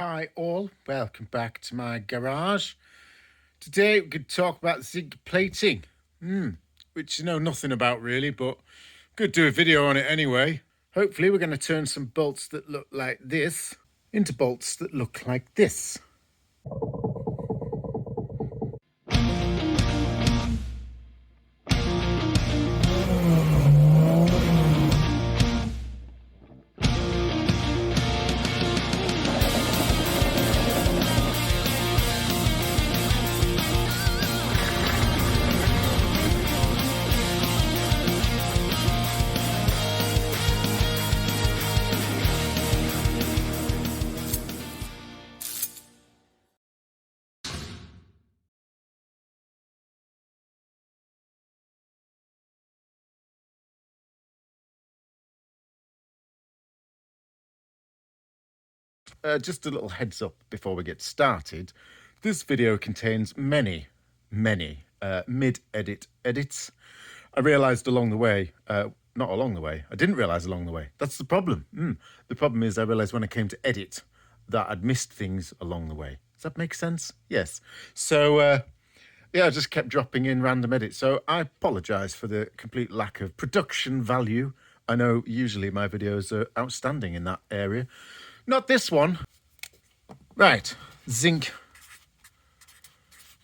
Hi all, welcome back to my garage. Today we could talk about zinc plating, which you know nothing about really, but could do a video on it anyway. Hopefully we're going to turn some bolts that look like this into bolts that look like this. Just a little heads up before we get started. This video contains many mid-edit edits. I realised along the way, not along the way, I didn't realise along the way. That's the problem. The problem is I realised when I came to edit that I'd missed things along the way. Does that make sense? Yes. So, yeah, I just kept dropping in random edits. So I apologise for the complete lack of production value. I know usually my videos are outstanding in that area. Not this one. Right, zinc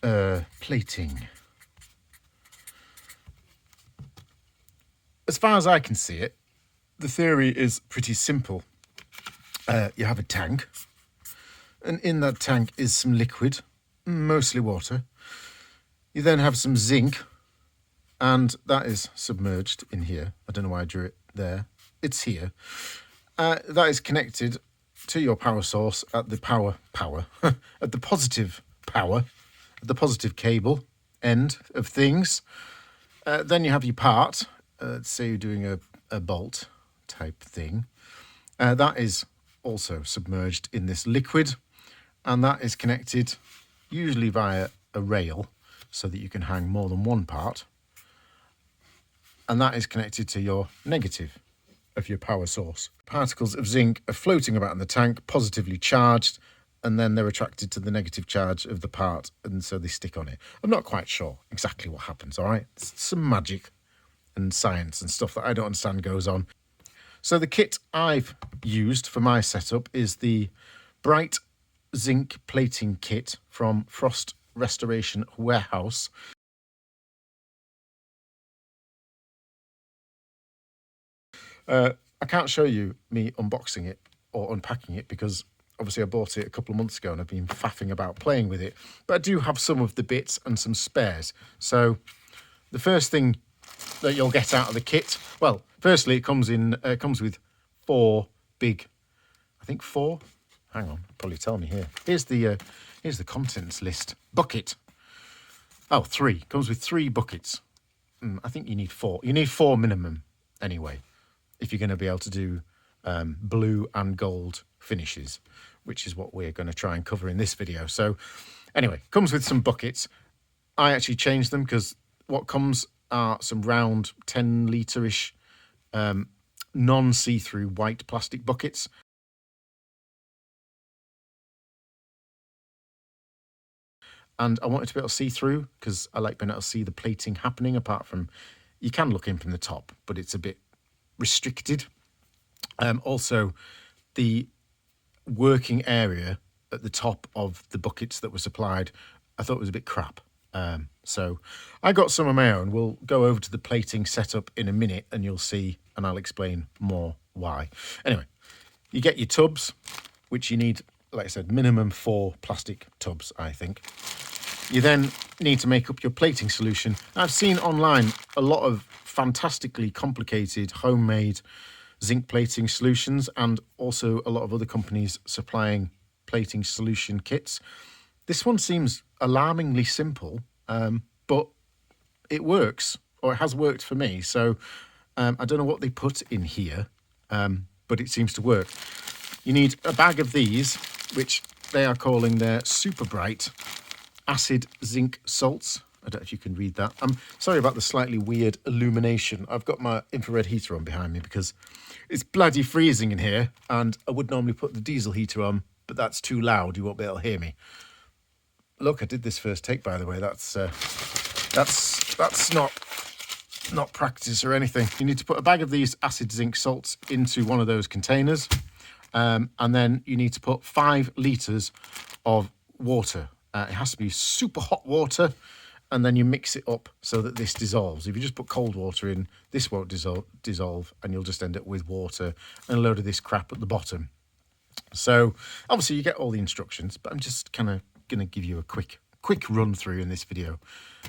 plating. As far as I can see it, the theory is pretty simple. You have a tank, and in that tank is some liquid, mostly water. You then have some zinc, and that is submerged in here. I don't know why I drew it there. It's here. That is connected to your power source at the at the positive power, at the positive cable end of things. Then you have your part. Let's say you're doing a bolt type thing. That is also submerged in this liquid, and that is connected usually via a rail so that you can hang more than one part. And that is connected to your negative of your power source. Particles of zinc are floating about in the tank, positively charged, and then they're attracted to the negative charge of the part, and so they stick on it. I'm not quite sure exactly what happens, all right? Some magic and science and stuff that I don't understand goes on. So the kit I've used for my setup is the Bright Zinc Plating Kit from Frost Restoration Warehouse. I can't show you me unboxing it or unpacking it because obviously I bought it a couple of months ago and I've been faffing about playing with it. But I do have some of the bits and some spares. So the first thing that you'll get out of the kit, well, firstly it comes with four big, I think four. Hang on, probably tell me here. Here's the contents list. Bucket. Oh, three. Comes with 3 buckets. I think you need 4. You need 4 minimum anyway, if you're going to be able to do blue and gold finishes, which is what we're going to try and cover in this video. So anyway, comes with some buckets. I actually changed them because what comes are some round 10 litre-ish non-see-through white plastic buckets. And I wanted to be able to see through because I like being able to see the plating happening, apart from you can look in from the top, but it's a bit restricted. Also, the working area at the top of the buckets that were supplied, I thought was a bit crap. So I got some of my own. We'll go over to the plating setup in a minute and you'll see, and I'll explain more why. Anyway, you get your tubs, which you need, like I said, minimum 4 plastic tubs, I think. You then need to make up your plating solution. I've seen online a lot of fantastically complicated homemade zinc plating solutions and also a lot of other companies supplying plating solution kits. This one seems alarmingly simple, but it works, or it has worked for me. So I don't know what they put in here, but it seems to work. You need a bag of these, which they are calling their Super Bright acid zinc salts. I don't know if you can read that. I'm sorry about the slightly weird illumination. I've got my infrared heater on behind me because it's bloody freezing in here, and I would normally put the diesel heater on but that's too loud. You won't be able to hear me. Look, I did this first take, by the way. That's not practice or anything. You need to put a bag of these acid zinc salts into one of those containers, and then you need to put 5 litres of water. It has to be super hot water, and then you mix it up so that this dissolves. If you just put cold water in, this won't dissolve, and you'll just end up with water and a load of this crap at the bottom. So obviously you get all the instructions, but I'm just kind of going to give you a quick run through in this video.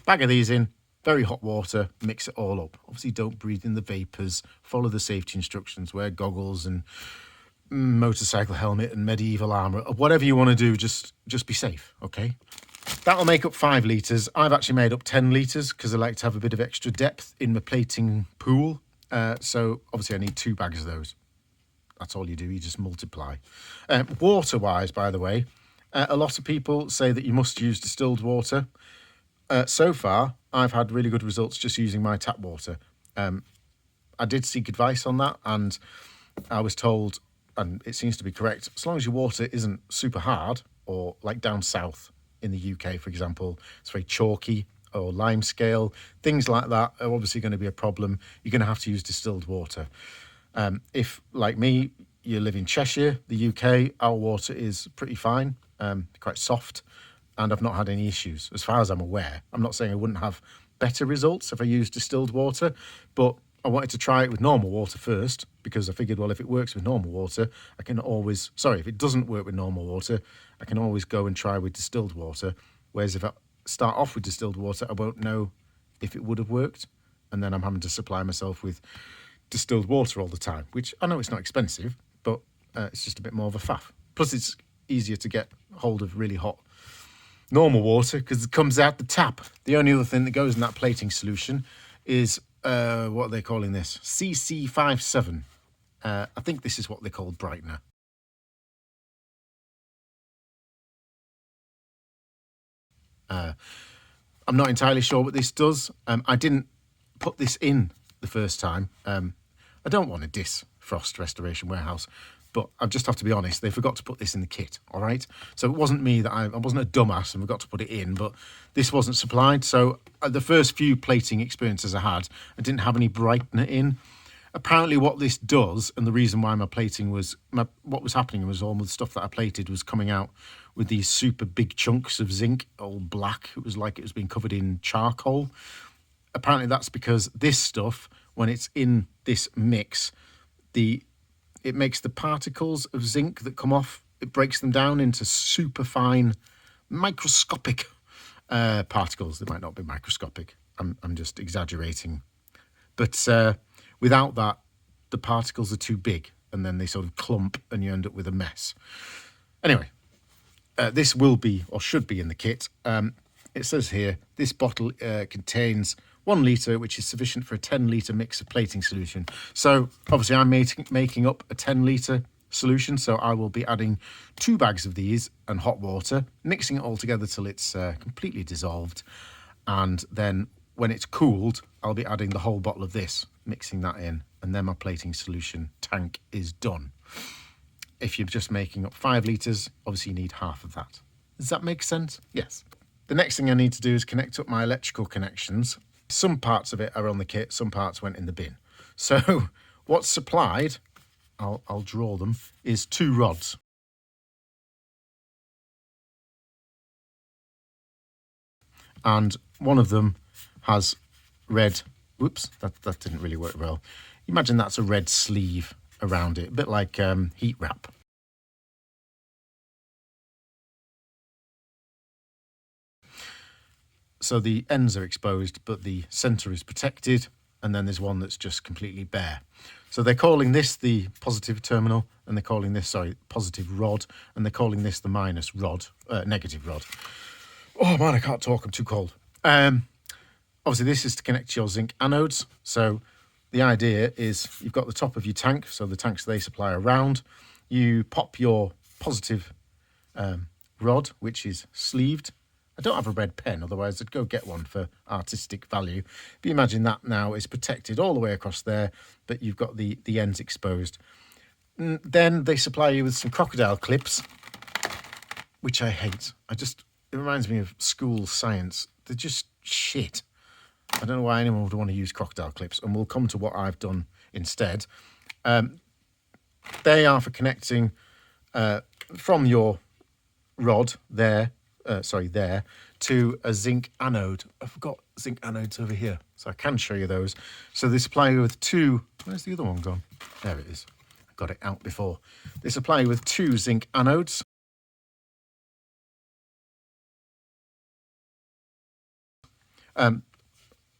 Bag of these in, very hot water, mix it all up. Obviously don't breathe in the vapours, follow the safety instructions, wear goggles and motorcycle helmet and medieval armour, whatever you want to do, just be safe, okay? That'll make up 5 litres. I've actually made up 10 litres because I like to have a bit of extra depth in my plating pool. So obviously I need 2 bags of those. That's all you do, you just multiply. Water-wise, by the way, a lot of people say that you must use distilled water. So far, I've had really good results just using my tap water. I did seek advice on that, and I was told, and it seems to be correct, as long as your water isn't super hard, or like down south in the UK, for example, it's very chalky, or lime scale, things like that are obviously going to be a problem. You're going to have to use distilled water. If, like me, you live in Cheshire, the UK, our water is pretty fine, quite soft, and I've not had any issues, as far as I'm aware. I'm not saying I wouldn't have better results if I used distilled water, but I wanted to try it with normal water first, because I figured, well, if it works with normal water, I can always... Sorry, if it doesn't work with normal water, I can always go and try with distilled water, whereas if I start off with distilled water, I won't know if it would have worked, and then I'm having to supply myself with distilled water all the time, which I know it's not expensive, but it's just a bit more of a faff. Plus, it's easier to get hold of really hot normal water because it comes out the tap. The only other thing that goes in that plating solution is, what are they calling this? CC57. I think this is what they call brightener. I'm not entirely sure what this does. I didn't put this in the first time. I don't want to diss Frost Restoration Warehouse, but I just have to be honest, they forgot to put this in the kit, all right? So it wasn't me that I wasn't a dumbass and forgot to put it in, but this wasn't supplied. So the first few plating experiences I had, I didn't have any brightener in. Apparently what this does, and the reason why my plating was... what was happening was all the stuff that I plated was coming out with these super big chunks of zinc, all black. It was like it was being covered in charcoal. Apparently that's because this stuff, when it's in this mix, it makes the particles of zinc that come off, it breaks them down into super fine, microscopic particles. They might not be microscopic. I'm just exaggerating. But without that, the particles are too big, and then they sort of clump, and you end up with a mess. Anyway, this will be, or should be, in the kit. It says here, this bottle contains 1 litre, which is sufficient for a 10-litre mix of plating solution. So, obviously, I'm making up a 10-litre solution, so I will be adding 2 bags of these and hot water, mixing it all together till it's completely dissolved, and then when it's cooled, I'll be adding the whole bottle of this, mixing that in, and then my plating solution tank is done. If you're just making up 5 litres, obviously you need half of that. Does that make sense? Yes. The next thing I need to do is connect up my electrical connections. Some parts of it are on the kit, some parts went in the bin. So what's supplied, I'll draw them, is 2 rods. And one of them has red... Whoops, that didn't really work well. Imagine that's a red sleeve around it, a bit like heat wrap. So the ends are exposed, but the centre is protected, and then there's one that's just completely bare. So they're calling this the positive terminal, and they're calling this, positive rod, and they're calling this the minus rod, negative rod. Oh man, I can't talk, I'm too cold. Obviously this is to connect to your zinc anodes. So the idea is you've got the top of your tank, so the tanks they supply are round. You pop your positive rod, which is sleeved. I don't have a red pen, otherwise I'd go get one for artistic value. But imagine that now is protected all the way across there, but you've got the ends exposed. Then they supply you with some crocodile clips, which I hate. It reminds me of school science. They're just shit. I don't know why anyone would want to use crocodile clips, and we'll come to what I've done instead. They are for connecting from your rod there to a zinc anode. I forgot zinc anodes over here, so I can show you those. So they supply you with two. Where's the other one gone? There it is. I got it out before. They supply you with two zinc anodes.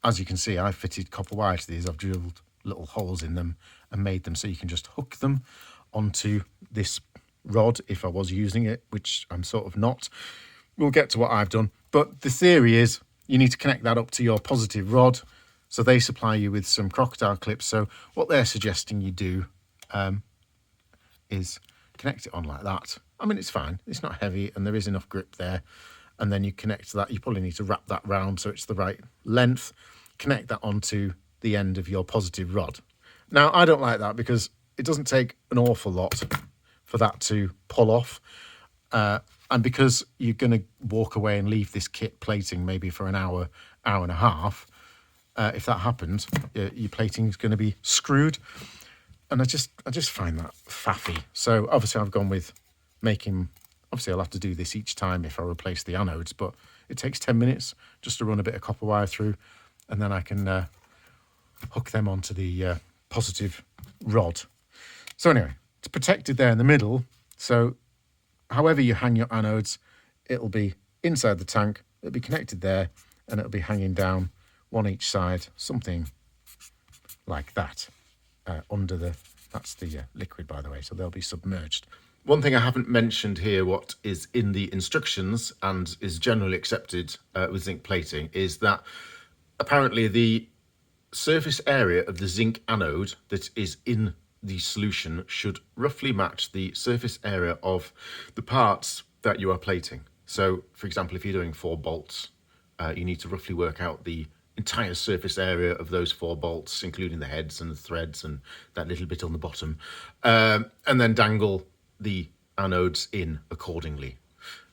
As you can see, I fitted copper wire to these. I've drilled little holes in them and made them so you can just hook them onto this rod if I was using it, which I'm sort of not. We'll get to what I've done. But the theory is you need to connect that up to your positive rod. So they supply you with some crocodile clips. So what they're suggesting you do is connect it on like that. I mean, it's fine. It's not heavy and there is enough grip there. And then you connect that. You probably need to wrap that round so it's the right length. Connect that onto the end of your positive rod. Now, I don't like that because it doesn't take an awful lot for that to pull off. And because you're going to walk away and leave this kit plating maybe for an hour, hour and a half, if that happens, your plating is going to be screwed. And I just find that faffy. So obviously I've gone with making... Obviously, I'll have to do this each time if I replace the anodes, but it takes 10 minutes just to run a bit of copper wire through, and then I can hook them onto the positive rod. So anyway, it's protected there in the middle. So however you hang your anodes, it'll be inside the tank, it'll be connected there, and it'll be hanging down one each side, something like that, under the... That's the liquid, by the way, so they'll be submerged. One thing I haven't mentioned here, what is in the instructions and is generally accepted with zinc plating, is that apparently the surface area of the zinc anode that is in the solution should roughly match the surface area of the parts that you are plating. So, for example, if you're doing 4 bolts, you need to roughly work out the entire surface area of those 4 bolts, including the heads and the threads and that little bit on the bottom, and then dangle the anodes in accordingly.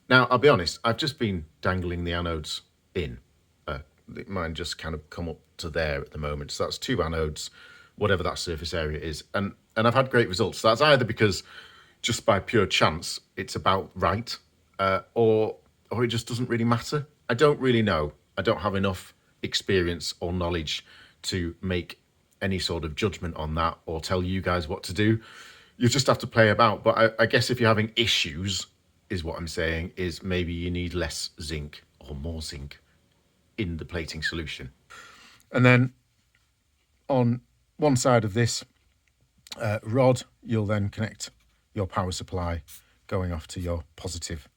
Now, I'll be honest, I've just been dangling the anodes in. Mine just kind of come up to there at the moment. So that's 2 anodes, whatever that surface area is. And I've had great results. So that's either because just by pure chance, it's about right, or it just doesn't really matter. I don't really know. I don't have enough experience or knowledge to make any sort of judgment on that or tell you guys what to do. You just have to play about. But I guess if you're having issues, is what I'm saying, is maybe you need less zinc or more zinc in the plating solution. And then on one side of this rod, you'll then connect your power supply going off to your positive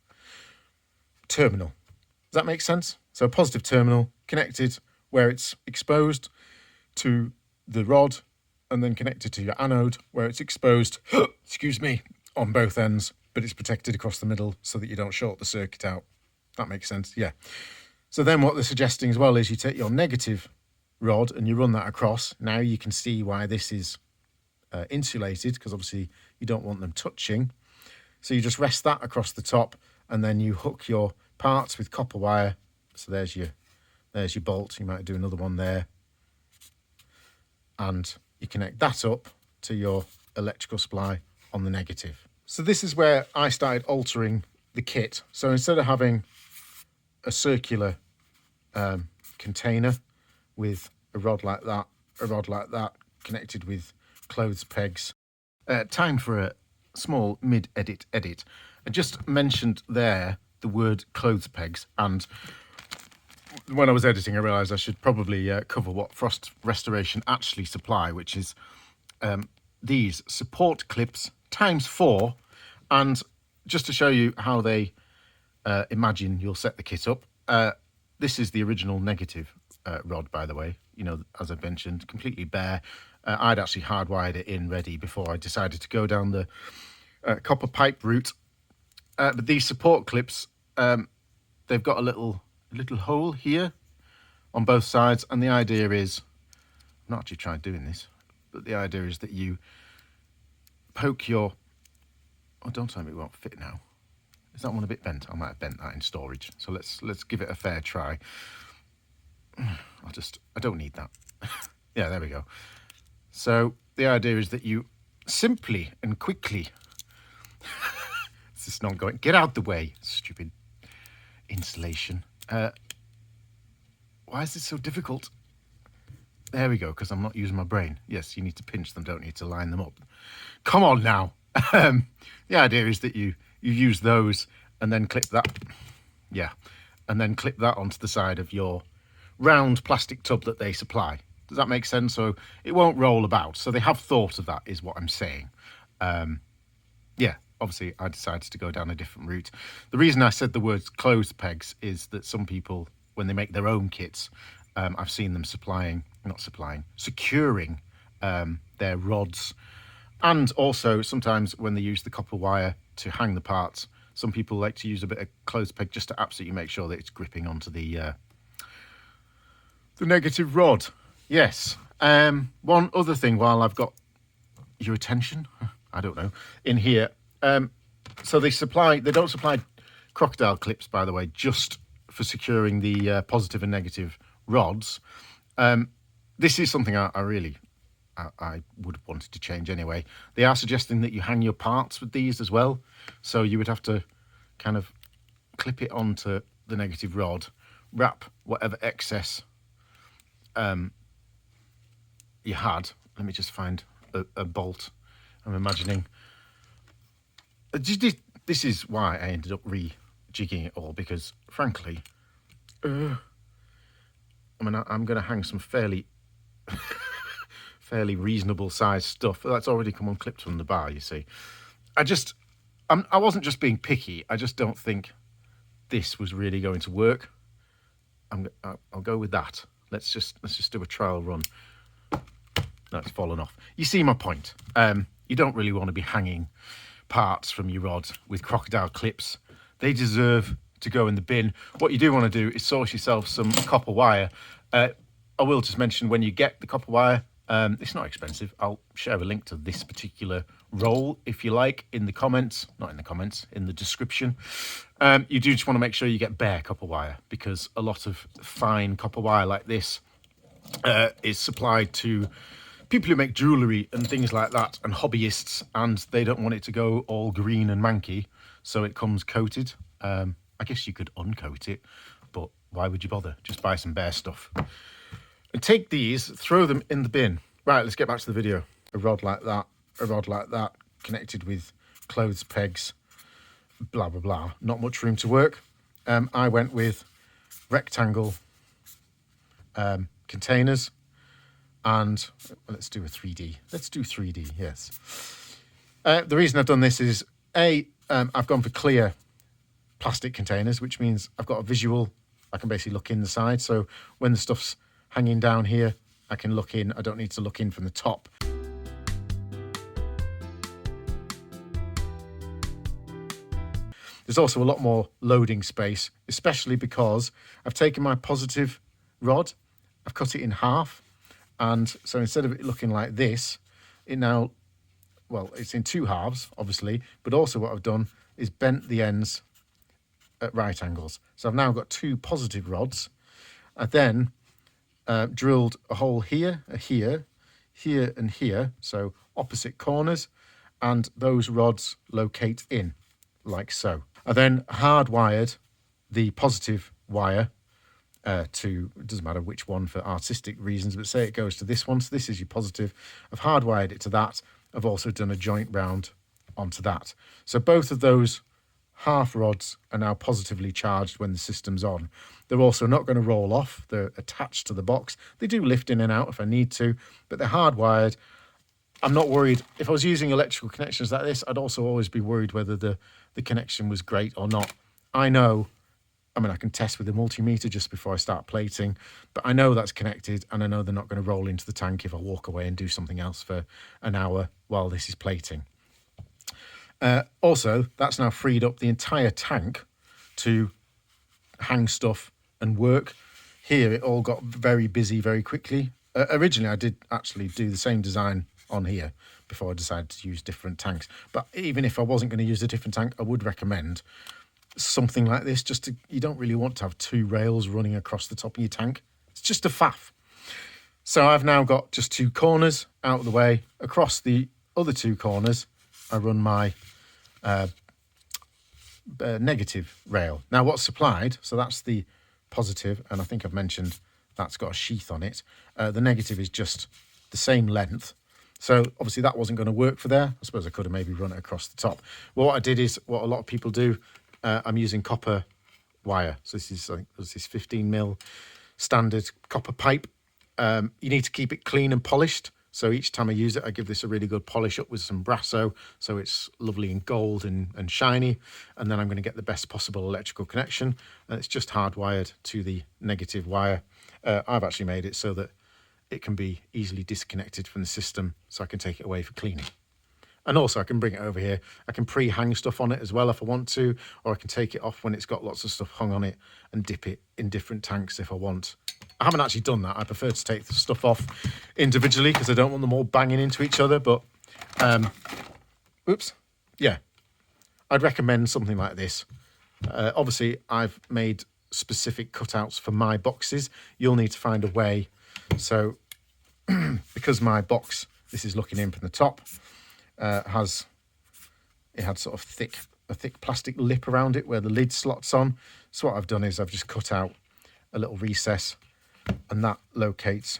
terminal. Does that make sense? So a positive terminal connected where it's exposed to the rod, and then connected to your anode where it's exposed, excuse me, on both ends, but it's protected across the middle so that you don't short the circuit out. That makes sense, yeah. So then what they're suggesting as well is you take your negative rod and you run that across. Now you can see why this is insulated, because obviously you don't want them touching. So you just rest that across the top, and then you hook your parts with copper wire. So there's your bolt. You might do another one there. And you connect that up to your electrical supply on the negative. So this is where I started altering the kit. So instead of having a circular container with a rod like that, connected with clothes pegs, time for a small mid-edit. I just mentioned there the word clothes pegs, and when I was editing, I realised I should probably cover what Frost Restoration actually supply, which is these support clips ×4. And just to show you how they imagine you'll set the kit up, this is the original negative rod, by the way. You know, as I mentioned, completely bare. I'd actually hardwired it in ready before I decided to go down the copper pipe route. But these support clips, they've got a little hole here on both sides, and the idea is, I've not actually tried doing this, but the idea is that you poke your... Oh, don't tell me it won't fit now. Is that one a bit bent? I might have bent that in storage. So let's give it a fair try. I don't need that. Yeah, there we go. So the idea is that you simply and quickly, this is not going, get out the way, stupid insulation. Why is this so difficult? There we go, because I'm not using my brain. Yes, you need to pinch them, don't you, to line them up. Come on now. The idea is that you use those and then clip that. Yeah, and then clip that onto the side of your round plastic tub that they supply. Does that make sense? So it won't roll about. So they have thought of that, is what I'm saying. Yeah, obviously I decided to go down a different route. The reason I said the word clothes pegs is that some people, when they make their own kits, I've seen them securing their rods. And also sometimes when they use the copper wire to hang the parts, some people like to use a bit of clothes peg just to absolutely make sure that it's gripping onto the negative rod. Yes. One other thing while I've got your attention, I don't know, in here. So they don't supply crocodile clips, by the way, just for securing the positive and negative rods. This is something I would have wanted to change anyway. They are suggesting that you hang your parts with these as well. So you would have to kind of clip it onto the negative rod, wrap whatever excess you had. Let me just find a bolt. I'm imagining. This is why I ended up rejigging it all, because frankly, I'm going to hang some fairly reasonable sized stuff that's already come unclipped from the bar, you see. I wasn't just being picky. I just don't think this was really going to work. I'll go with that. Let's just do a trial run. No, it's fallen off. You see my point. You don't really want to be hanging parts from your rod with crocodile clips. They deserve to go in the bin. What you do want to do is source yourself some copper wire. I will just mention, when you get the copper wire, it's not expensive. I'll share a link to this particular roll, if you like, in the comments. Not in the comments, in the description. You do just want to make sure you get bare copper wire, because a lot of fine copper wire like this is supplied to people who make jewellery and things like that, and hobbyists, and they don't want it to go all green and manky, so it comes coated. I guess you could uncoat it, but why would you bother? Just buy some bare stuff. And take these, throw them in the bin. Right, let's get back to the video. A rod like that, connected with clothes pegs, blah, blah, blah. Not much room to work. I went with rectangle containers, and let's do a 3D. Let's do 3D, yes. The reason I've done this is, I've gone for clear plastic containers, which means I've got a visual. I can basically look in the side. So when the stuff's hanging down here, I can look in. I don't need to look in from the top. There's also a lot more loading space, especially because I've taken my positive rod, I've cut it in half, and so instead of it looking like this, it's in two halves, obviously, but also what I've done is bent the ends at right angles. So I've now got two positive rods. I then drilled a hole here, here, and here, so opposite corners, and those rods locate in, like so. I then hardwired the positive wire to, it doesn't matter which one for artistic reasons, but say it goes to this one, so this is your positive. I've hardwired it to that. I've also done a joint round onto that. So both of those half rods are now positively charged when the system's on. They're also not going to roll off. They're attached to the box. They do lift in and out if I need to, but they're hardwired. I'm not worried. If I was using electrical connections like this, I'd also always be worried whether the connection was great or not. I can test with a multimeter just before I start plating, but I know that's connected, and I know they're not going to roll into the tank if I walk away and do something else for an hour while this is plating. Also, that's now freed up the entire tank to hang stuff and work. Here, it all got very busy very quickly. Originally, I did actually do the same design on here before I decided to use different tanks. But even if I wasn't going to use a different tank, I would recommend something like this. You don't really want to have two rails running across the top of your tank. It's just a faff. So I've now got just two corners out of the way. Across the other two corners, I run my negative rail. Now what's supplied, so that's the positive, and I think I've mentioned that's got a sheath on it. The negative is just the same length. So obviously that wasn't going to work for there. I suppose I could have maybe run it across the top. Well, what I did is what a lot of people do. I'm using copper wire. So this is, I think, this 15mm standard copper pipe. You need to keep it clean and polished. So each time I use it, I give this a really good polish up with some Brasso, so it's lovely and gold and shiny. And then I'm going to get the best possible electrical connection. And it's just hardwired to the negative wire. I've actually made it so that it can be easily disconnected from the system, so I can take it away for cleaning. And also I can bring it over here. I can pre-hang stuff on it as well if I want to, or I can take it off when it's got lots of stuff hung on it and dip it in different tanks if I want. I haven't actually done that. I prefer to take the stuff off individually because I don't want them all banging into each other. But, oops, yeah, I'd recommend something like this. Obviously, I've made specific cutouts for my boxes. You'll need to find a way. So, because my box, this is looking in from the top, had sort of a thick plastic lip around it where the lid slots on. So what I've done is I've just cut out a little recess, and that locates,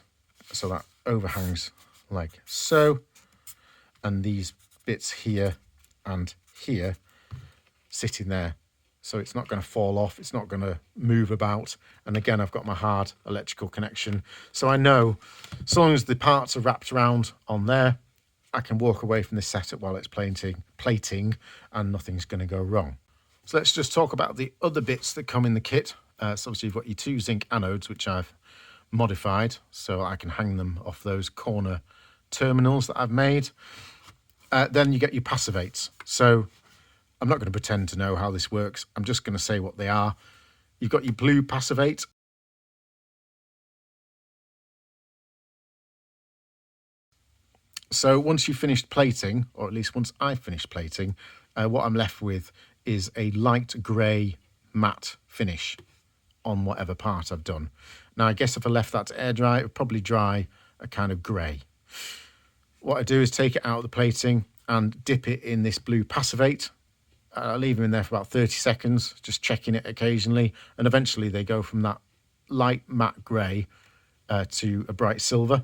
so that overhangs like so, and these bits here and here sit in there, so it's not going to fall off, it's not going to move about. And again, I've got my hard electrical connection, so I know as long as the parts are wrapped around on there, I can walk away from this setup while it's plating and nothing's going to go wrong. So let's just talk about the other bits that come in the kit. So obviously you've got your two zinc anodes, which I've modified so I can hang them off those corner terminals that I've made. Then you get your Passivates. So I'm not going to pretend to know how this works. I'm just going to say what they are. You've got your blue Passivate. So once you've finished plating, or at least once I've finished plating, what I'm left with is a light grey matte finish on whatever part I've done. Now, I guess if I left that to air dry, it would probably dry a kind of grey. What I do is take it out of the plating and dip it in this blue Passivate. I leave them in there for about 30 seconds, just checking it occasionally, and eventually they go from that light matte grey to a bright silver.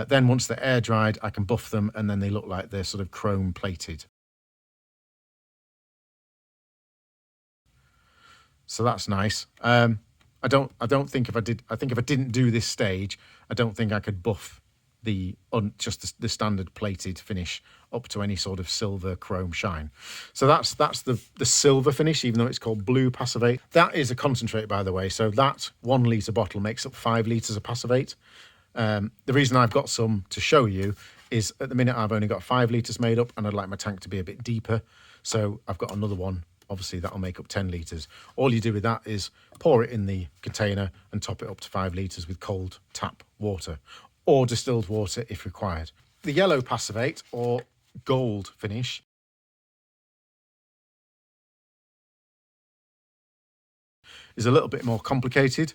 Then once they're air dried, I can buff them, and then they look like they're sort of chrome plated. So that's nice. I don't think I think if I didn't do this stage, I don't think I could buff just the standard plated finish up to any sort of silver chrome shine. So that's the silver finish, even though it's called blue Passivate. That is a concentrate, by the way. So that 1 litre bottle makes up 5 litres of Passivate. The reason I've got some to show you is at the minute I've only got 5 litres made up, and I'd like my tank to be a bit deeper. So I've got another one. Obviously, that'll make up 10 litres. All you do with that is pour it in the container and top it up to 5 litres with cold tap water or distilled water if required. The yellow Passivate, or gold finish, is a little bit more complicated.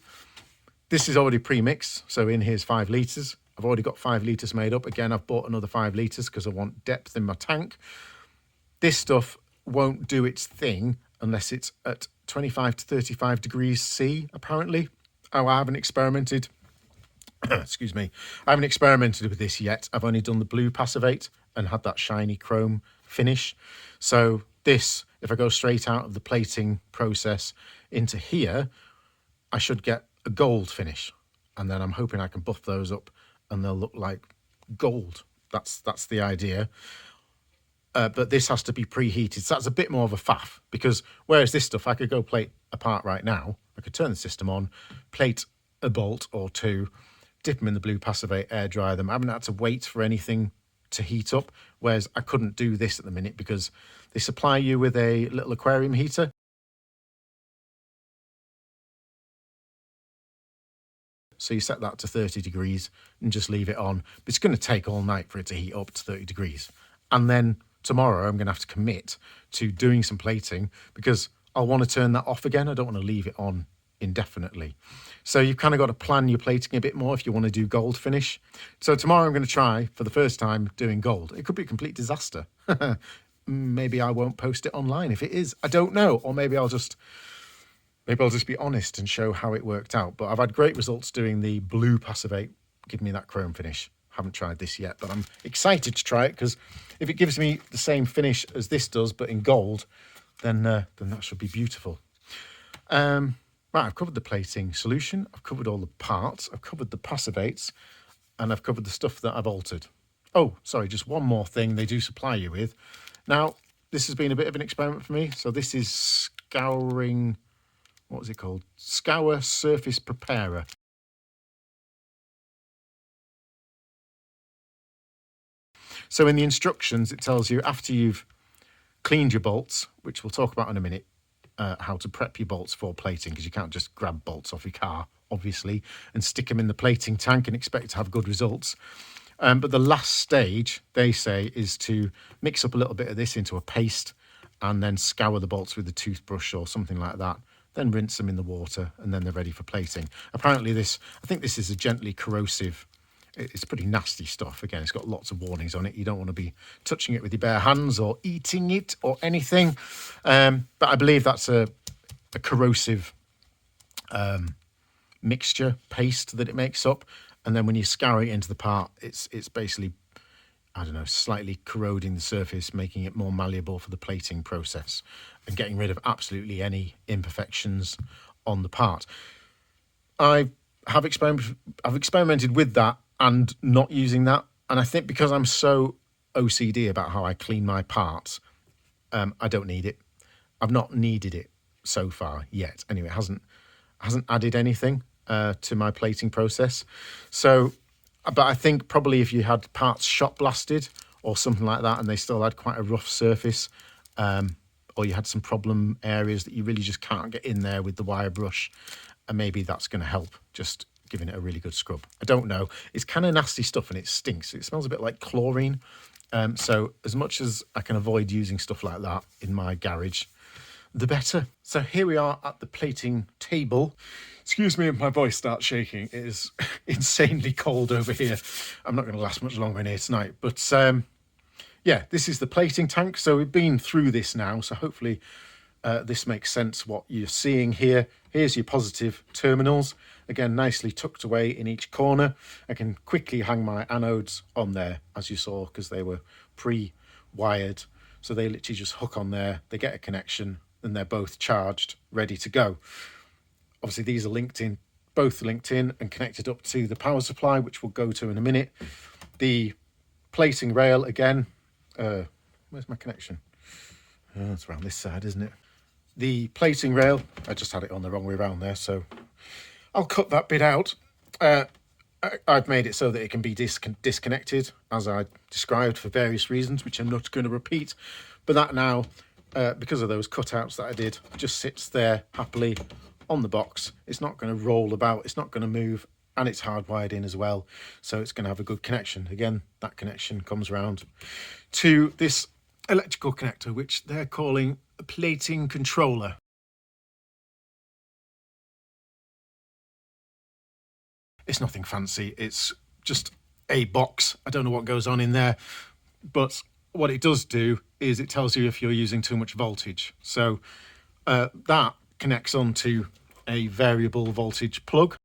This is already pre-mixed, so in here's 5 litres. I've already got 5 litres made up. Again, I've bought another 5 litres because I want depth in my tank. This stuff won't do its thing unless it's at 25 to 35 degrees C, apparently. Oh, I haven't experimented. Excuse me. I haven't experimented with this yet. I've only done the blue Passivate and had that shiny chrome finish. So this, if I go straight out of the plating process into here, I should get a gold finish. And then I'm hoping I can buff those up and they'll look like gold. That's the idea. But this has to be preheated. So that's a bit more of a faff, because whereas this stuff, I could go plate a part right now. I could turn the system on, plate a bolt or two, dip them in the blue Passivate, air dry them. I haven't had to wait for anything to heat up, whereas I couldn't do this at the minute because they supply you with a little aquarium heater. So you set that to 30 degrees and just leave it on. But it's going to take all night for it to heat up to 30 degrees. And then tomorrow I'm going to have to commit to doing some plating, because I'll want to turn that off again. I don't want to leave it on indefinitely. So you've kind of got to plan your plating a bit more if you want to do gold finish. So tomorrow I'm going to try for the first time doing gold. It could be a complete disaster. Maybe I won't post it online. If it is, I don't know. Or maybe I'll just be honest and show how it worked out. But I've had great results doing the blue Passivate, give me that chrome finish. Haven't tried this yet, but I'm excited to try it, because if it gives me the same finish as this does, but in gold, then that should be beautiful. Right, I've covered the plating solution. I've covered all the parts. I've covered the Passivates, and I've covered the stuff that I've altered. Oh, sorry, just one more thing they do supply you with. Now, this has been a bit of an experiment for me. So this is scouring, what was it called? Scour Surface Preparer. So in the instructions, it tells you after you've cleaned your bolts, which we'll talk about in a minute, how to prep your bolts for plating, because you can't just grab bolts off your car, obviously, and stick them in the plating tank and expect to have good results. But the last stage, they say, is to mix up a little bit of this into a paste and then scour the bolts with a toothbrush or something like that. Then rinse them in the water, and then they're ready for plating. Apparently I think this is a gently corrosive. It's pretty nasty stuff. Again, it's got lots of warnings on it. You don't want to be touching it with your bare hands or eating it or anything. But I believe that's a corrosive mixture, paste that it makes up. And then when you scour it into the part, it's basically, I don't know, slightly corroding the surface, making it more malleable for the plating process and getting rid of absolutely any imperfections on the part. I've experimented with that and not using that. And I think because I'm so OCD about how I clean my parts, I don't need it. I've not needed it so far yet. Anyway, it hasn't added anything to my plating process. So, but I think probably if you had parts shot blasted or something like that, and they still had quite a rough surface, or you had some problem areas that you really just can't get in there with the wire brush, and maybe that's going to help, just giving it a really good scrub. I don't know. It's kind of nasty stuff and it stinks. It smells a bit like chlorine. So as much as I can avoid using stuff like that in my garage, the better. So here we are at the plating table. Excuse me if my voice starts shaking. It is insanely cold over here. I'm not going to last much longer in here tonight. But yeah, this is the plating tank. So we've been through this now. So hopefully this makes sense what you're seeing here. Here's your positive terminals. Again, nicely tucked away in each corner. I can quickly hang my anodes on there, as you saw, because they were pre-wired. So they literally just hook on there. They get a connection and they're both charged, ready to go. Obviously, these are both linked in and connected up to the power supply, which we'll go to in a minute. The plating rail, again, where's my connection? It's around this side, isn't it? The plating rail, I just had it on the wrong way around there, so I'll cut that bit out. I've made it so that it can be disconnected, as I described, for various reasons, which I'm not going to repeat. But that now, because of those cutouts that I did, just sits there happily on the box. It's not going to roll about, it's not going to move, and it's hardwired in as well, so it's going to have a good connection. Again, that connection comes around to this electrical connector, which they're calling a plating controller. It's nothing fancy, it's just a box. I don't know what goes on in there, but what it does do is it tells you if you're using too much voltage. So that connects onto a variable voltage plug.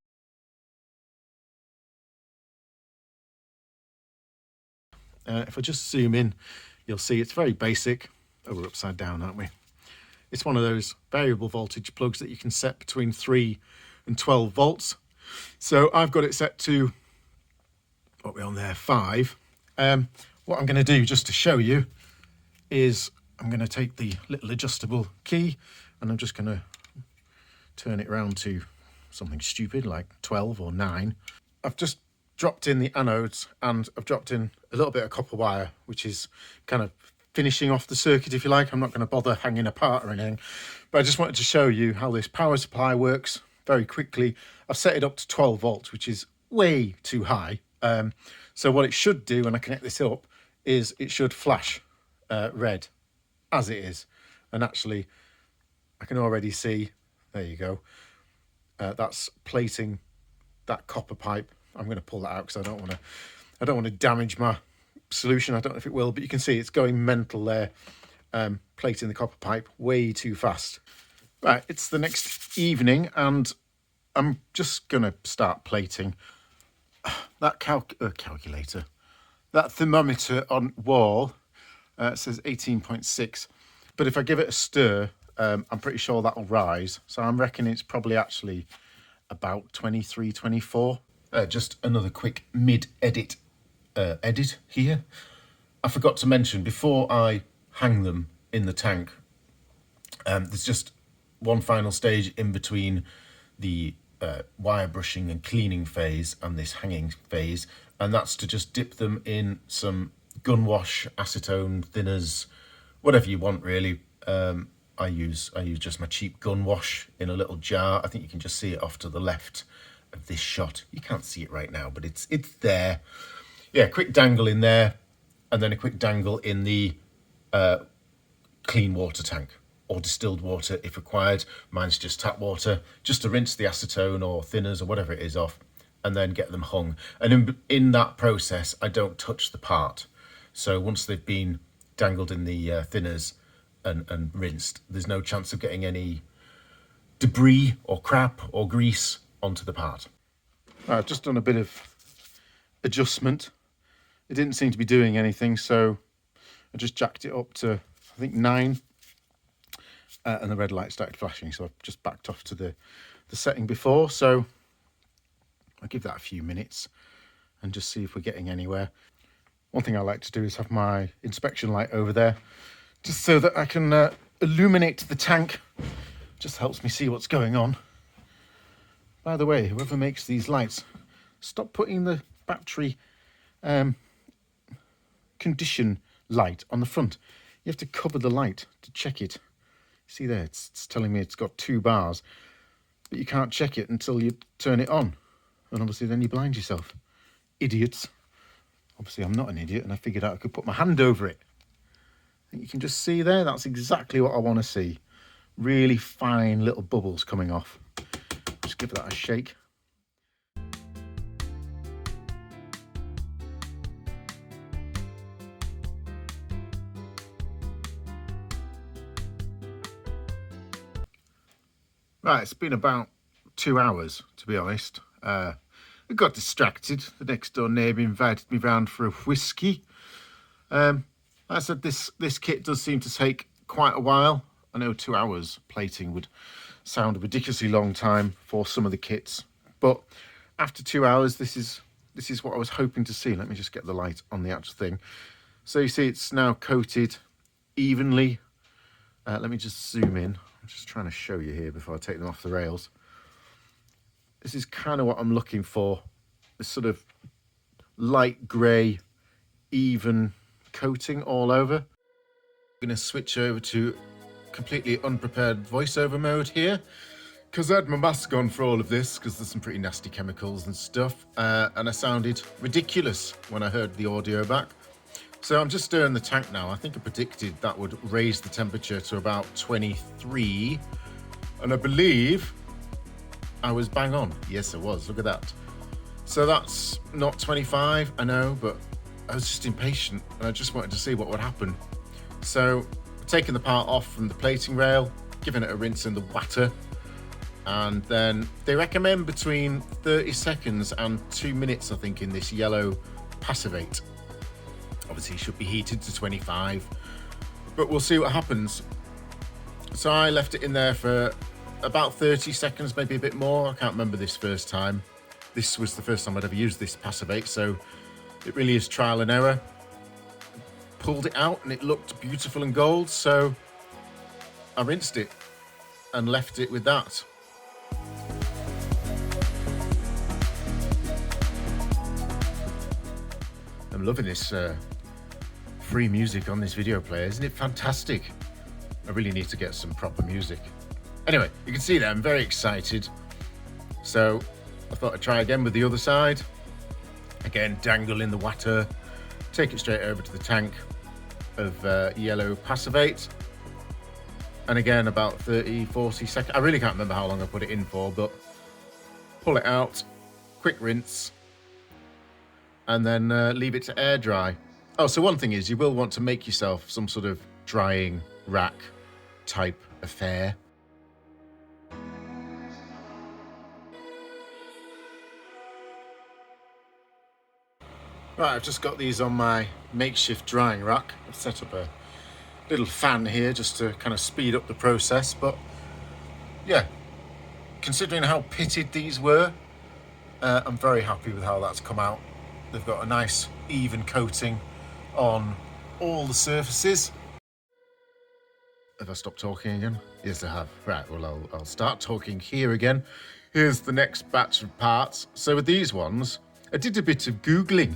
If I just zoom in, you'll see it's very basic. Oh, we're upside down, aren't we? It's one of those variable voltage plugs that you can set between 3 and 12 volts. So I've got it set to, what we're on there, 5. What I'm going to do, just to show you, is I'm going to take the little adjustable key and I'm just going to turn it around to something stupid like 12 or 9. I've just dropped in the anodes and I've dropped in a little bit of copper wire, which is kind of finishing off the circuit, if you like. I'm not going to bother hanging apart or anything, but I just wanted to show you how this power supply works very quickly. I've set it up to 12 volts, which is way too high. So what it should do when I connect this up is it should flash red, as it is. And actually, I can already see, there you go, that's plating that copper pipe. I'm going to pull that out because I don't want to damage my solution. I don't know if it will, but you can see it's going mental there, plating the copper pipe way too fast. Right, it's the next evening and I'm just going to start plating. That calculator, that thermometer on wall says 18.6, but if I give it a stir, I'm pretty sure that'll rise. So I'm reckoning it's probably actually about 23, 24. Just another quick mid-edit edit here. I forgot to mention, before I hang them in the tank, there's just one final stage in between the wire brushing and cleaning phase and this hanging phase, and that's to just dip them in some gun wash, acetone, thinners, whatever you want really. I use just my cheap gun wash in a little jar. I think you can just see it off to the left of this shot. You can't see it right now, but it's there. Yeah, quick dangle in there, and then a quick dangle in the clean water tank, or distilled water if required. Mine's just tap water, just to rinse the acetone or thinners or whatever it is off, and then get them hung. And in that process, I don't touch the part. So once they've been dangled in the thinners and rinsed, there's no chance of getting any debris or crap or grease onto the part. I've just done a bit of adjustment. It didn't seem to be doing anything, so I just jacked it up to, I think, 9. And the red light started flashing, so I've just backed off to the setting before. So I'll give that a few minutes and just see if we're getting anywhere. One thing I like to do is have my inspection light over there, just so that I can illuminate the tank. Just helps me see what's going on. By the way, whoever makes these lights, stop putting the battery condition light on the front. You have to cover the light to check it. See there, it's telling me it's got 2 bars, but you can't check it until you turn it on. And obviously then you blind yourself. Idiots. Obviously I'm not an idiot, and I figured out I could put my hand over it. And you can just see there, that's exactly what I want to see. Really fine little bubbles coming off. Just give that a shake. Right, it's been about 2 hours, to be honest. I got distracted. The next door neighbour invited me round for a whiskey. I said this kit does seem to take quite a while. I know 2 hours plating would sound a ridiculously long time for some of the kits, but after 2 hours, this is what I was hoping to see. Let me just get the light on the actual thing. So you see it's now coated evenly. Let me just zoom in. I'm just trying to show you here before I take them off the rails. This is kind of what I'm looking for. This sort of light grey, even coating all over. I'm going to switch over to completely unprepared voiceover mode here, because I had my mask on for all of this, because there's some pretty nasty chemicals and stuff, and I sounded ridiculous when I heard the audio back. So I'm just stirring the tank now. I think I predicted that would raise the temperature to about 23, and I believe I was bang on. Yes, I was. Look at that. So that's not 25, I know, but I was just impatient and I just wanted to see what would happen. So taking the part off from the plating rail, giving it a rinse in the water, and then they recommend between 30 seconds and 2 minutes, I think, in this yellow Passivate. Obviously it should be heated to 25, but we'll see what happens. So I left it in there for about 30 seconds, maybe a bit more. I can't remember this first time. This was the first time I'd ever used this Passivate, so it really is trial and error. Pulled it out and it looked beautiful and gold, so I rinsed it and left it with that. I'm loving this free music on this video player. Isn't it fantastic? I really need to get some proper music. Anyway, you can see that I'm very excited. So I thought I'd try again with the other side. Again, dangle in the water, take it straight over to the tank of yellow Passivate, And again, about 30, 40 seconds. I really can't remember how long I put it in for, but pull it out, quick rinse, and then leave it to air dry. Oh, so one thing is you will want to make yourself some sort of drying rack type affair. Right, I've just got these on my makeshift drying rack. I've set up a little fan here just to kind of speed up the process, but yeah, considering how pitted these were, I'm very happy with how that's come out. They've got a nice even coating on all the surfaces. Have I stopped talking again? Yes, I have. Right, well, I'll start talking here again. Here's the next batch of parts. So with these ones, I did a bit of Googling,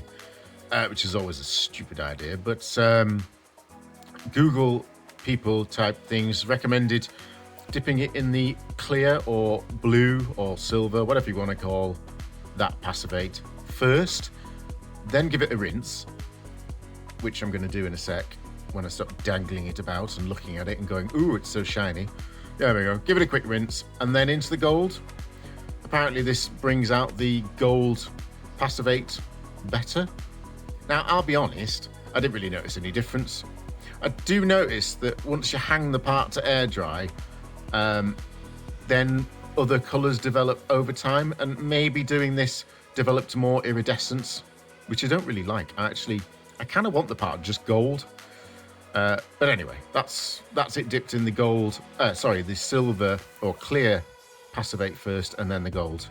which is always a stupid idea, but Google people type things recommended dipping it in the clear or blue or silver, whatever you want to call that passivate first, then give it a rinse, which I'm going to do in a sec when I stop dangling it about and looking at it and going, ooh, it's so shiny. There we go. Give it a quick rinse and then into the gold. Apparently this brings out the gold passivate better. Now, I'll be honest, I didn't really notice any difference. I do notice that once you hang the part to air dry, then other colours develop over time, and maybe doing this developed more iridescence, which I don't really like. I kind of want the part just gold. But anyway, that's it dipped in the gold, the silver or clear passivate first and then the gold.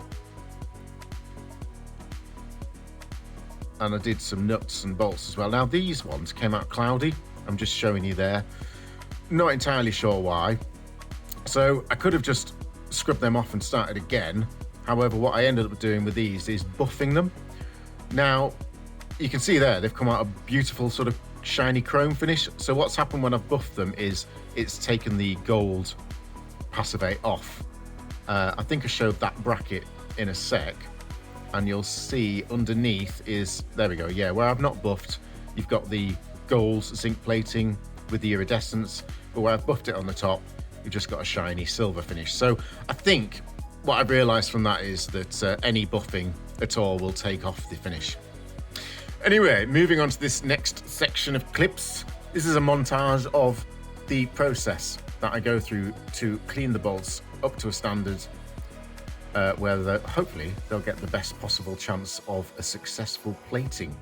And I did some nuts and bolts as well. Now these ones came out cloudy. I'm just showing you there. Not entirely sure why. So I could have just scrubbed them off and started again. However, what I ended up doing with these is buffing them. Now, you can see there, they've come out a beautiful sort of shiny chrome finish. So what's happened when I've buffed them is it's taken the gold passivate off. I think I showed that bracket in a sec. And you'll see underneath is, there we go, yeah, where I've not buffed, you've got the gold zinc plating with the iridescence, but where I've buffed it on the top, you've just got a shiny silver finish. So I think what I've realised from that is that any buffing at all will take off the finish. Anyway, moving on to this next section of clips. This is a montage of the process that I go through to clean the bolts up to a standard where hopefully they'll get the best possible chance of a successful plating.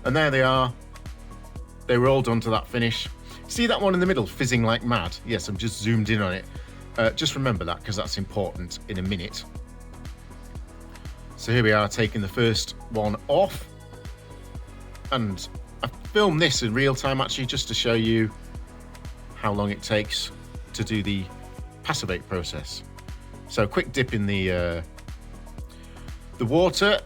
And there they are. They were all done to that finish. See that one in the middle fizzing like mad? Yes, I'm just zoomed in on it. Just remember that because that's important in a minute. So here we are taking the first one off. And I filmed this in real time actually just to show you how long it takes to do the passivate process. So quick dip in the water,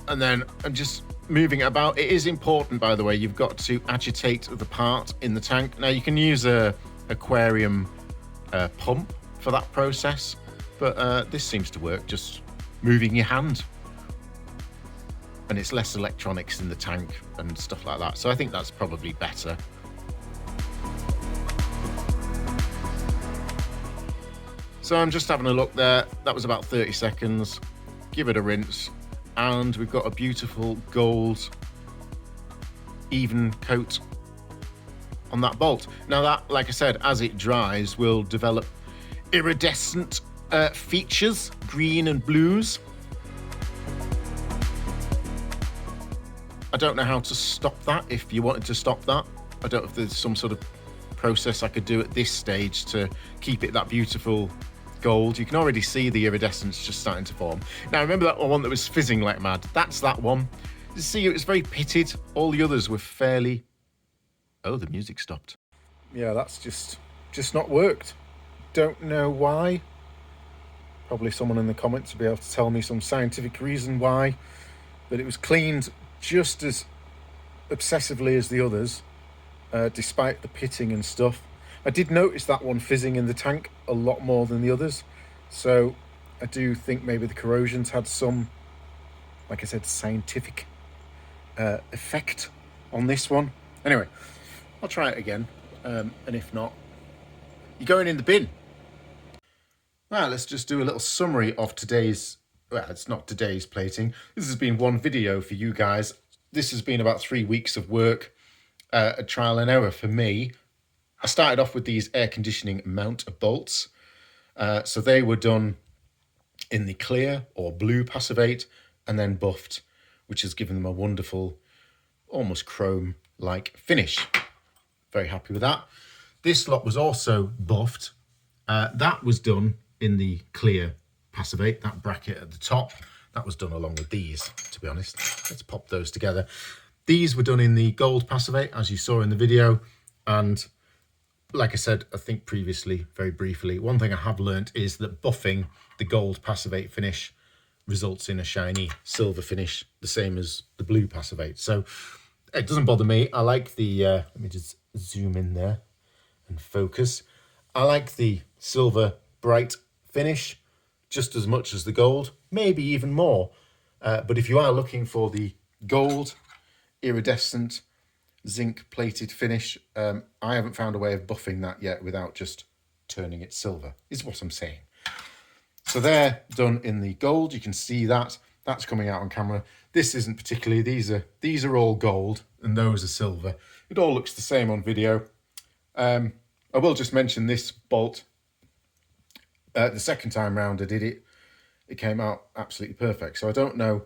and then I'm just moving it about. It is important, by the way, you've got to agitate the part in the tank. Now you can use a aquarium pump for that process, but this seems to work just moving your hand, and it's less electronics in the tank and stuff like that, so I think that's probably better. So I'm just having a look there. That was about 30 seconds. Give it a rinse, and we've got a beautiful gold even coat on that bolt. Now that, like I said, as it dries, will develop iridescent features, green and blues. I don't know how to stop that, if you wanted to stop that. I don't know if there's some sort of process I could do at this stage to keep it that beautiful gold. You can already see the iridescence just starting to form. Now, remember that one that was fizzing like mad? That's that one. You see, it was very pitted. All the others were fairly... Oh, the music stopped. Yeah, that's just not worked. Don't know why. Probably someone in the comments will be able to tell me some scientific reason why. But it was cleaned just as obsessively as the others, despite the pitting and stuff. I did notice that one fizzing in the tank a lot more than the others. So I do think maybe the corrosion's had some, like I said, scientific effect on this one. Anyway, I'll try it again. And if not, you're going in the bin. Right, let's just do a little summary of today's, well, it's not today's plating. This has been one video for you guys. This has been about 3 weeks of work, a trial and error for me. I started off with these air conditioning mount bolts. So they were done in the clear or blue Passivate and then buffed, which has given them a wonderful, almost chrome-like finish. Very happy with that. This lot was also buffed. That was done in the clear Passivate, that bracket at the top. That was done along with these, to be honest. Let's pop those together. These were done in the gold Passivate, as you saw in the video. And like I said, I think previously, very briefly, one thing I have learnt is that buffing the gold Passivate finish results in a shiny silver finish, the same as the blue Passivate. So it doesn't bother me. I like the, let me just zoom in there and focus. I like the silver bright finish just as much as the gold, maybe even more. But if you are looking for the gold, iridescent, zinc plated finish, I haven't found a way of buffing that yet without just turning it silver, is what I'm saying. So they're done in the gold. You can see that. That's coming out on camera. This isn't particularly, these are all gold and those are silver. It all looks the same on video. I will just mention this bolt. The second time round I did it, it came out absolutely perfect. So I don't know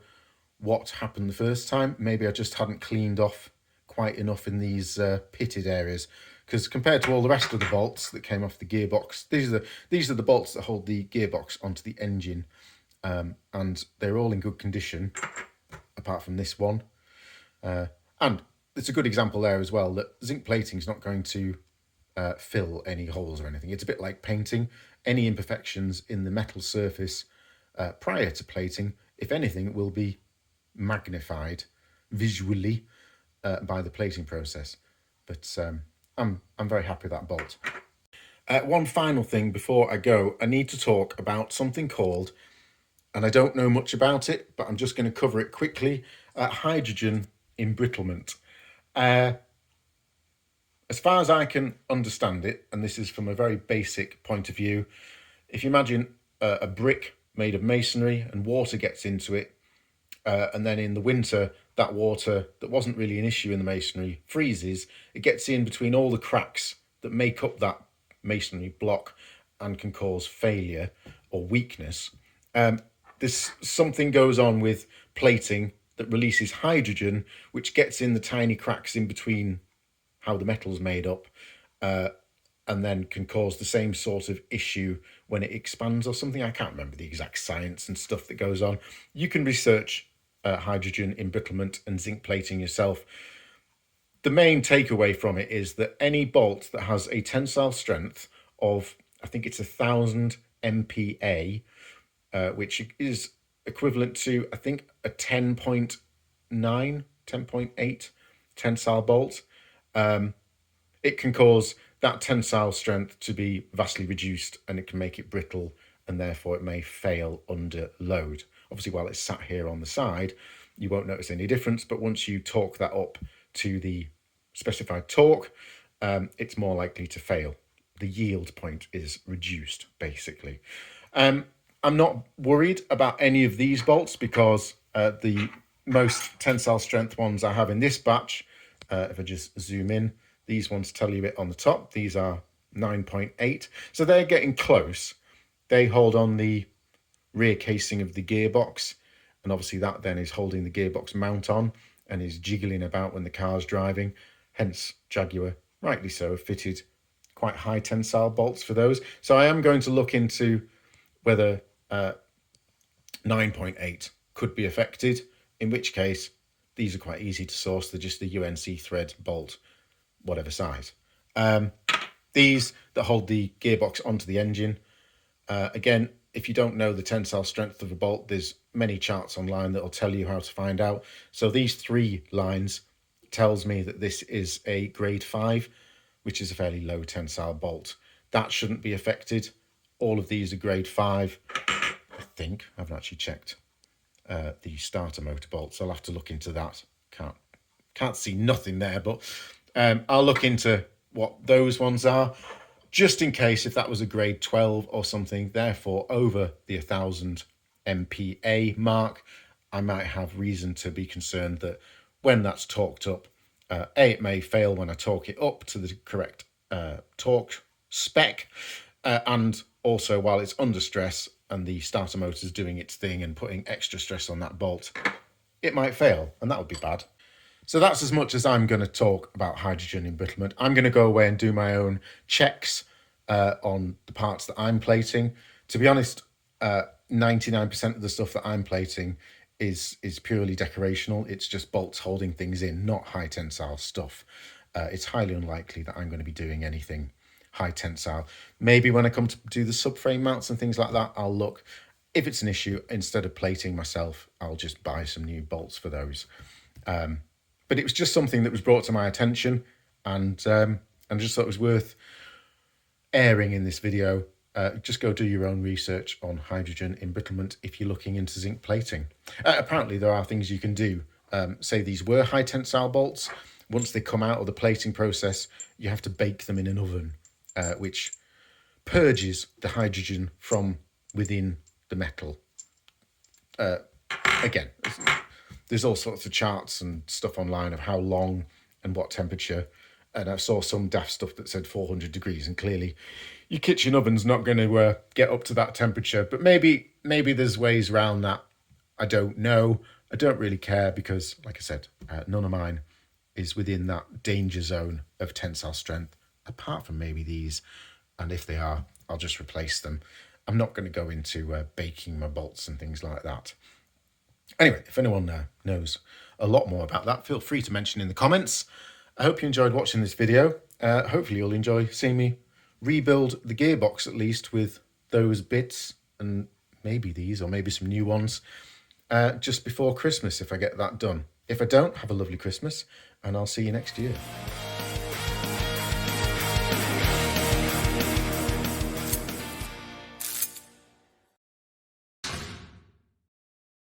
what happened the first time. Maybe I just hadn't cleaned off quite enough in these pitted areas, because compared to all the rest of the bolts that came off the gearbox, these are the bolts that hold the gearbox onto the engine, and they're all in good condition apart from this one. And it's a good example there as well that zinc plating is not going to fill any holes or anything. It's a bit like painting. Any imperfections in the metal surface prior to plating, if anything, will be magnified visually by the plating process. But I'm very happy with that bolt. One final thing before I go, I need to talk about something called, and I don't know much about it, but I'm just going to cover it quickly, hydrogen embrittlement. As far as I can understand it, and this is from a very basic point of view, if you imagine a brick made of masonry and water gets into it, and then in the winter, that water that wasn't really an issue in the masonry freezes, it gets in between all the cracks that make up that masonry block and can cause failure or weakness. This something goes on with plating that releases hydrogen, which gets in the tiny cracks in between how the metal's made up, and then can cause the same sort of issue when it expands or something. I can't remember the exact science and stuff that goes on. You can research hydrogen embrittlement and zinc plating yourself. The main takeaway from it is that any bolt that has a tensile strength of, I think it's 1,000 MPa, which is equivalent to, I think, a 10.9, 10.8 tensile bolt, it can cause that tensile strength to be vastly reduced, and it can make it brittle, and therefore it may fail under load. Obviously, while it's sat here on the side, you won't notice any difference, but once you torque that up to the specified torque, it's more likely to fail. the yield point is reduced, basically. I'm not worried about any of these bolts because the most tensile strength ones I have in this batch, if I just zoom in, these ones tell you it on the top. These are 9.8. So they're getting close. They hold on the rear casing of the gearbox. And obviously that then is holding the gearbox mount on and is jiggling about when the car's driving. Hence, Jaguar, rightly so, fitted quite high tensile bolts for those. So I am going to look into whether 9.8 could be affected, in which case these are quite easy to source. They're just the UNC thread bolt, whatever size. These that hold the gearbox onto the engine, again, if you don't know the tensile strength of a bolt, there's many charts online that will tell you how to find out. So these 3 lines tells me that this is a grade 5, which is a fairly low tensile bolt. That shouldn't be affected. All of these are grade 5. I think I haven't actually checked the starter motor bolts. I'll have to look into that. Can't see nothing there, but I'll look into what those ones are, just in case if that was a grade 12 or something, therefore over the 1000 MPa mark, I might have reason to be concerned that when that's torqued up, it may fail when I torque it up to the correct torque spec, and also while it's under stress and the starter motor is doing its thing and putting extra stress on that bolt, it might fail, and that would be bad. So that's as much as I'm going to talk about hydrogen embrittlement. I'm going to go away and do my own checks on the parts that I'm plating. To be honest, 99% of the stuff that I'm plating is purely decorational. It's just bolts holding things in, not high tensile stuff. It's highly unlikely that I'm going to be doing anything high tensile. Maybe when I come to do the subframe mounts and things like that, I'll look. If it's an issue, instead of plating myself, I'll just buy some new bolts for those. But it was just something that was brought to my attention, and I just thought it was worth airing in this video. Just go do your own research on hydrogen embrittlement if you're looking into zinc plating. Apparently there are things you can do. Say these were high tensile bolts. Once they come out of the plating process, you have to bake them in an oven, which purges the hydrogen from within the metal. Again, there's all sorts of charts and stuff online of how long and what temperature. And I saw some daft stuff that said 400 degrees, and clearly your kitchen oven's not going to get up to that temperature. But maybe there's ways around that. I don't know. I don't really care because, like I said, none of mine is within that danger zone of tensile strength, apart from maybe these. And if they are, I'll just replace them. I'm not going to go into baking my bolts and things like that. Anyway, if anyone knows a lot more about that, feel free to mention in the comments. I hope you enjoyed watching this video. Hopefully you'll enjoy seeing me rebuild the gearbox, at least with those bits, and maybe these or maybe some new ones just before Christmas if I get that done. If I don't, have a lovely Christmas, and I'll see you next year.